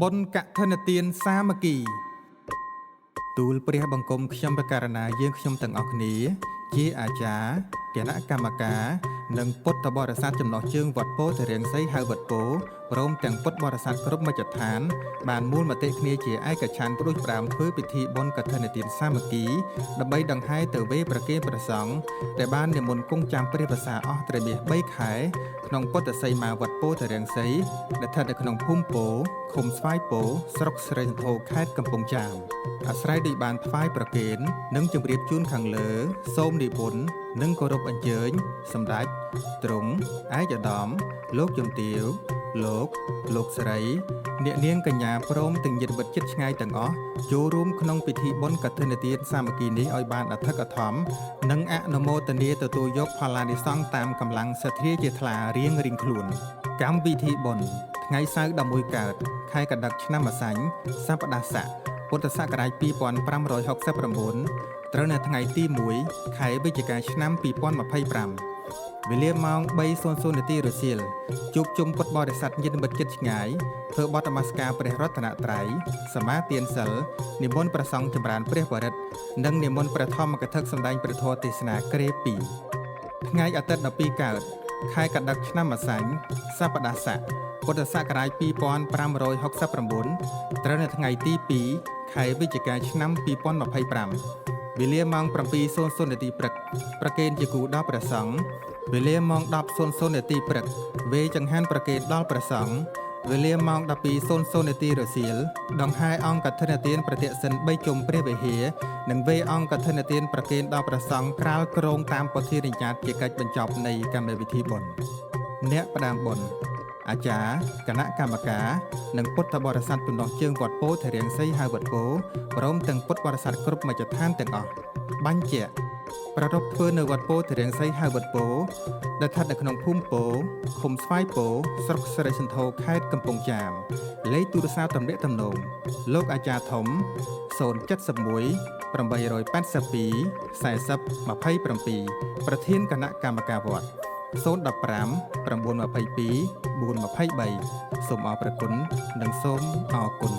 បុណ្យកឋិនទានសាមគ្គីទូលព្រះបង្គំខ្ញុំបករណាយើងខ្ញុំទាំងអស់គ្នាជាអាចារ្យគណៈកម្មការនិងពុទ្ធបរិស័ទចំណុះជើងវត្តពោធិរាំងសីហៅវត្តពោព្រមទាំងពុទ្ធបរិស័ទគ្រប់មជ្ឈដ្ឋានបានមូលមតិគ្នាជាឯកច្ឆន្ទផ្ដួចផ្ដើមធ្វើពិធីបុណ្យកឋិនទានសាមគ្គីដើម្បីដង្ហែទៅវេប្រគេនព្រះសង្ឃដែលបាននិមន្តគង់ចាំព្រះវស្សាអស់ត្រឹម3ខែក្នុងពុទ្ធសីមាវត្តពោធិរាំងសីដែលស្ថិតនៅក្នុងភូមិពោឃុំស្វាយពោស្រុកស្រីសន្ធរខេត្តកំពង់ចាមអាស្រ័យដោយបានថ្វាយប្រគេននិងជម្រាបជូនខាងលើសូមនិមន្តនិងគោរពអញ្ជើញសម្ដេចទ្រង់ឯកឧត្តមលោកជំទាវលោកស្រីអ្នកនាងកញ្ញាព្រមទាំងញាតិមិត្តជិតឆ្ងាយទាំងអស់ចូលរួមក្នុងពិធីបុណ្យកឋិនទានសាមគ្គីនេះឲ្យបានអធិកអធមនិងអនុមោទនាទទួលយកផល្លានិសង្ឃតាមកម្លាំងសទ្ធាជាថ្លារៀងខ្លួនកម្មវិធីបុណ្យថ្ងៃសៅរ៍11កើតខែកដិកឆ្នាំម្សាញ់សប្តាហ៍ស័កពុទ្ធសករាជ2569ត្រូវនៅថ្ងៃទី1ខែវិច្ឆិកាឆ្នាំ2025វេលាម៉ោង 3:00 នាទីរសៀលជួបជុំពុទ្ធបរិស័ទញាតិមិត្តជិតឆ្ងាយធ្វើបទនមស្ការព្រះរតនត្រ័យសមាទានសិលនិមន្តព្រះសង្ឃចម្រើនព្រះបរិត្តនិងនិមន្តព្រះធម្មកថាសម្ដែងព្រះធម៌ទេសនាក្រេ2ថ្ងៃអាទិត្យ12កើតខែកដិកឆ្នាំម្សាញ់សប្តាហ៍ស័កពុទ្ធសករាជ2569ត្រូវនៅថ្ងៃទី2ខែវិច្ឆិកាឆ្នាំ2025វេលាម៉ោង 7:00 នាទីព្រឹកប្រគេនជាគូដល់ព្រះសង្ឃវេលាម៉ោង 10:00 នាទីព្រឹកវេចង្ហាន់ប្រគេនដល់ព្រះសង្ឃវេលាម៉ោង 12:00 នាទីរសៀលដង្ហែអង្គកឋិនទានប្រតិសិន3ជុំព្រះវិហារនិងវេអង្គកឋិនទានប្រគេនដល់ព្រះសង្ឃក្រាលគ្រងតាមពុទ្ធានុញ្ញាតជាកិច្ចបញ្ចប់នៃកម្មវិធីបុណ្យអ្នកផ្ដើមបុណ្យអាចារ្យគណៈកម្មការនិងពុទ្ធបរិស័ទទំនាស់ជើងវត្តពោធិរាំងសីហៅវត្តពោព្រមទាំងពុទ្ធបរិស័ទគ្រប់មជ្ឈដ្ឋានទាំងអស់បញ្ជាក់ប្រារព្ធធ្វើនៅវត្តពោធិរាំងសីហៅវត្តពោដែលស្ថិតនៅក្នុងភូមិពោឃុំស្វាយពោស្រុកស្រីសន្ធរខេត្តកំពង់ចាមលេខទូរស័ព្ទទំនាក់ទំនងលោកអាចារ្យធំ071 882 40 27ប្រធានគណៈកម្មការវត្ត015 922 423សូមអរព្រគុណនិងសូមអរគុណ